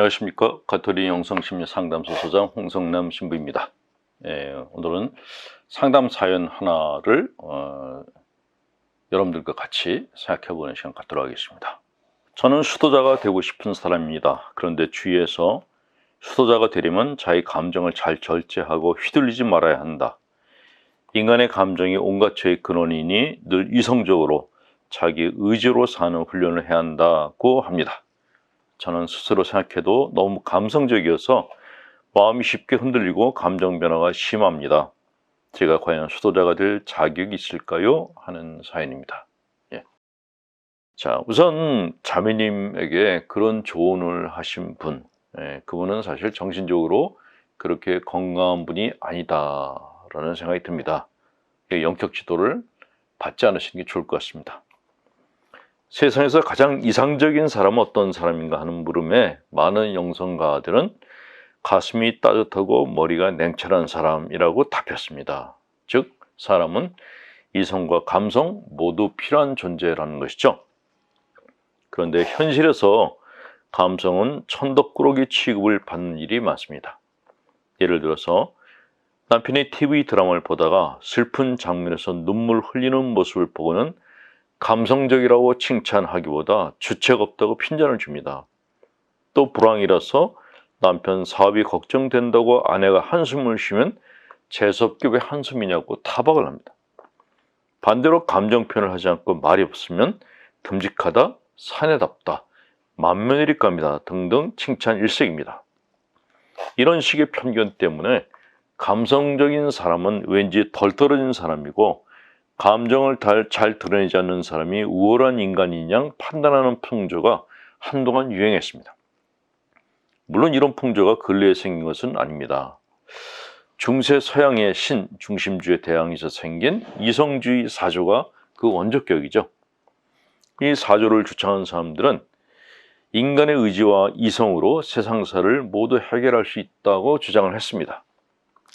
안녕하십니까. 가톨릭 영성심리 상담소 소장 홍성남 신부입니다. 오늘은 상담 사연 하나를 여러분들과 같이 생각해보는 시간 갖도록 하겠습니다. 저는 수도자가 되고 싶은 사람입니다. 그런데 주위에서 수도자가 되려면 자기 감정을 잘 절제하고 휘둘리지 말아야 한다. 인간의 감정이 온갖 죄의 근원이니 늘 이성적으로 자기 의지로 사는 훈련을 해야 한다고 합니다. 저는 스스로 생각해도 너무 감성적이어서 마음이 쉽게 흔들리고 감정 변화가 심합니다. 제가 과연 수도자가 될 자격이 있을까요? 하는 사연입니다. 자, 우선 자매님에게 그런 조언을 하신 분, 그분은 사실 정신적으로 그렇게 건강한 분이 아니다라는 생각이 듭니다. 영적 지도를 받지 않으시는 게 좋을 것 같습니다. 세상에서 가장 이상적인 사람은 어떤 사람인가 하는 물음에 많은 영성가들은 가슴이 따뜻하고 머리가 냉철한 사람이라고 답했습니다. 즉, 사람은 이성과 감성 모두 필요한 존재라는 것이죠. 그런데 현실에서 감성은 천덕꾸러기 취급을 받는 일이 많습니다. 예를 들어서 남편이 TV 드라마를 보다가 슬픈 장면에서 눈물 흘리는 모습을 보고는 감성적이라고 칭찬하기보다 주책 없다고 핀잔을 줍니다. 또 불황이라서 남편 사업이 걱정된다고 아내가 한숨을 쉬면 재수없게 왜 한숨이냐고 타박을 합니다. 반대로 감정 표현을 하지 않고 말이 없으면 듬직하다, 사내답다, 맏며느리감이다 등등 칭찬 일색입니다. 이런 식의 편견 때문에 감성적인 사람은 왠지 덜 떨어진 사람이고 감정을 잘 드러내지 않는 사람이 우월한 인간인 양 판단하는 풍조가 한동안 유행했습니다. 물론 이런 풍조가 근래에 생긴 것은 아닙니다. 중세 서양의 신 중심주의 대항에서 생긴 이성주의 사조가 그 원조격이죠. 이 사조를 주창한 사람들은 인간의 의지와 이성으로 세상사를 모두 해결할 수 있다고 주장을 했습니다.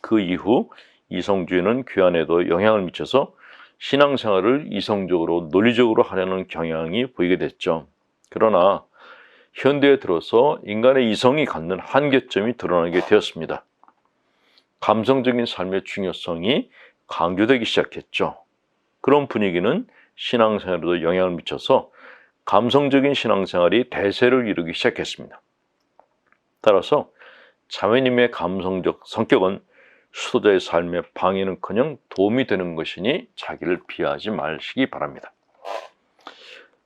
그 이후 이성주의는 귀환에도 영향을 미쳐서 신앙생활을 이성적으로 논리적으로 하려는 경향이 보이게 됐죠. 그러나 현대에 들어서 인간의 이성이 갖는 한계점이 드러나게 되었습니다. 감성적인 삶의 중요성이 강조되기 시작했죠. 그런 분위기는 신앙생활에도 영향을 미쳐서 감성적인 신앙생활이 대세를 이루기 시작했습니다. 따라서 자매님의 감성적 성격은 수도자의 삶의 방해는커녕 도움이 되는 것이니 자기를 비하하지 마시기 바랍니다.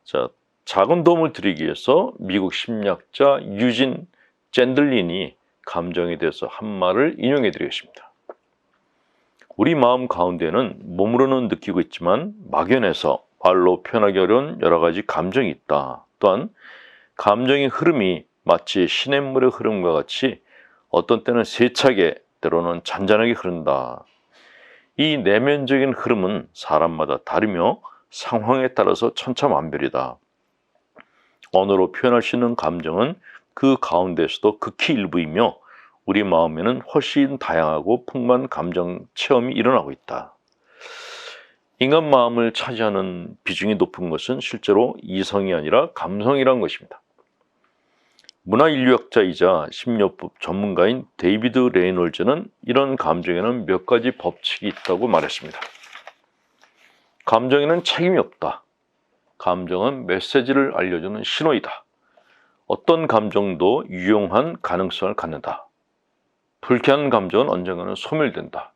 자, 작은 도움을 드리기 위해서 미국 심리학자 유진 젠들린이 감정에 대해서 한 말을 인용해 드리겠습니다. 우리 마음 가운데는 몸으로는 느끼고 있지만 막연해서 말로 표현하기 어려운 여러 가지 감정이 있다. 또한 감정의 흐름이 마치 시냇물의 흐름과 같이 어떤 때는 세차게 때로는 잔잔하게 흐른다. 이 내면적인 흐름은 사람마다 다르며 상황에 따라서 천차만별이다. 언어로 표현할 수 있는 감정은 그 가운데서도 극히 일부이며 우리 마음에는 훨씬 다양하고 풍부한 감정 체험이 일어나고 있다. 인간 마음을 차지하는 비중이 높은 것은 실제로 이성이 아니라 감성이란 것입니다. 문화인류학자이자 심리법 전문가인 데이비드 레이놀즈는 이런 감정에는 몇 가지 법칙이 있다고 말했습니다. 감정에는 책임이 없다. 감정은 메시지를 알려주는 신호이다. 어떤 감정도 유용한 가능성을 갖는다. 불쾌한 감정은 언젠가는 소멸된다.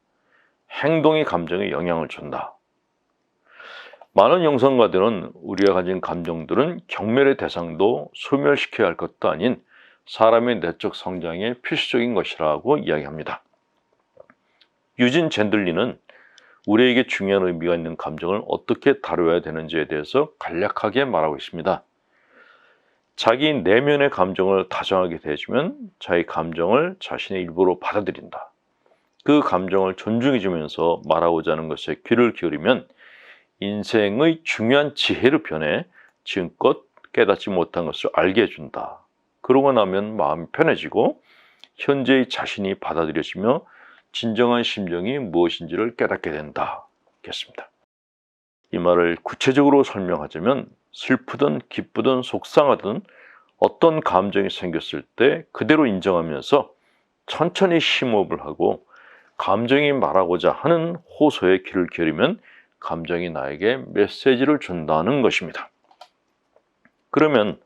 행동이 감정에 영향을 준다. 많은 영성가들은 우리가 가진 감정들은 경멸의 대상도 소멸시켜야 할 것도 아닌 사람의 내적 성장에 필수적인 것이라고 이야기합니다. 유진 젠들리는 우리에게 중요한 의미가 있는 감정을 어떻게 다뤄야 되는지에 대해서 간략하게 말하고 있습니다. 자기 내면의 감정을 다정하게 대해주면 자기 감정을 자신의 일부로 받아들인다. 그 감정을 존중해주면서 말하고자 하는 것에 귀를 기울이면 인생의 중요한 지혜로 변해 지금껏 깨닫지 못한 것을 알게 해준다. 그러고 나면 마음이 편해지고 현재의 자신이 받아들여지며 진정한 심정이 무엇인지를 깨닫게 된다. 겠습니다. 이 말을 구체적으로 설명하자면 슬프든 기쁘든 속상하든 어떤 감정이 생겼을 때 그대로 인정하면서 천천히 심호흡을 하고 감정이 말하고자 하는 호소에 귀를 기울이면 감정이 나에게 메시지를 준다는 것입니다. 그러면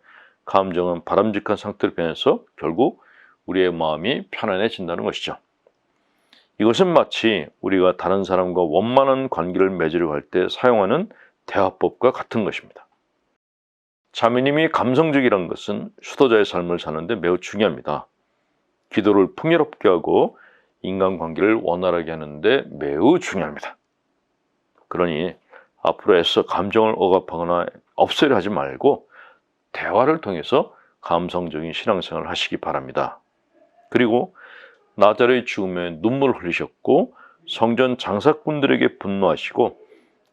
감정은 바람직한 상태로 변해서 결국 우리의 마음이 편안해진다는 것이죠. 이것은 마치 우리가 다른 사람과 원만한 관계를 맺으려고 할 때 사용하는 대화법과 같은 것입니다. 자매님이 감성적이라는 것은 수도자의 삶을 사는데 매우 중요합니다. 기도를 풍요롭게 하고 인간관계를 원활하게 하는데 매우 중요합니다. 그러니 앞으로 애써 감정을 억압하거나 없애려 하지 말고 대화를 통해서 감성적인 신앙생활을 하시기 바랍니다. 그리고 나자로의 죽음에 눈물을 흘리셨고 성전 장사꾼들에게 분노하시고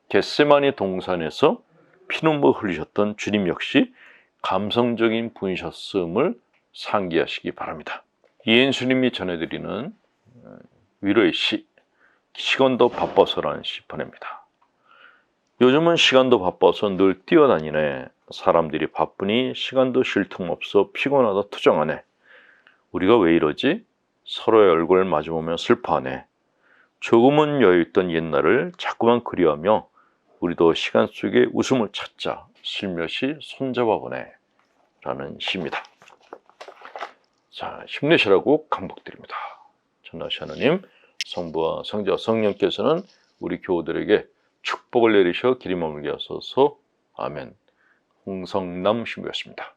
겟세마니 동산에서 피눈물 흘리셨던 주님 역시 감성적인 분이셨음을 상기하시기 바랍니다. 이엔수님이 전해드리는 위로의 시, 시간도 바빠서라는 시편입니다. 요즘은 시간도 바빠서 늘 뛰어다니네. 사람들이 바쁘니 시간도 쉴 틈 없어 피곤하다 투정하네. 우리가 왜 이러지? 서로의 얼굴을 마주보며 슬퍼하네. 조금은 여유있던 옛날을 자꾸만 그리워하며 우리도 시간 속에 웃음을 찾자. 슬며시 손잡아보네. 라는 시입니다. 자, 힘내시라고 강복드립니다. 전능하신 하나님, 성부와 성자와 성령께서는 우리 교우들에게 축복을 내리셔 길이 머물게 하소서. 아멘. 홍성남 신부였습니다.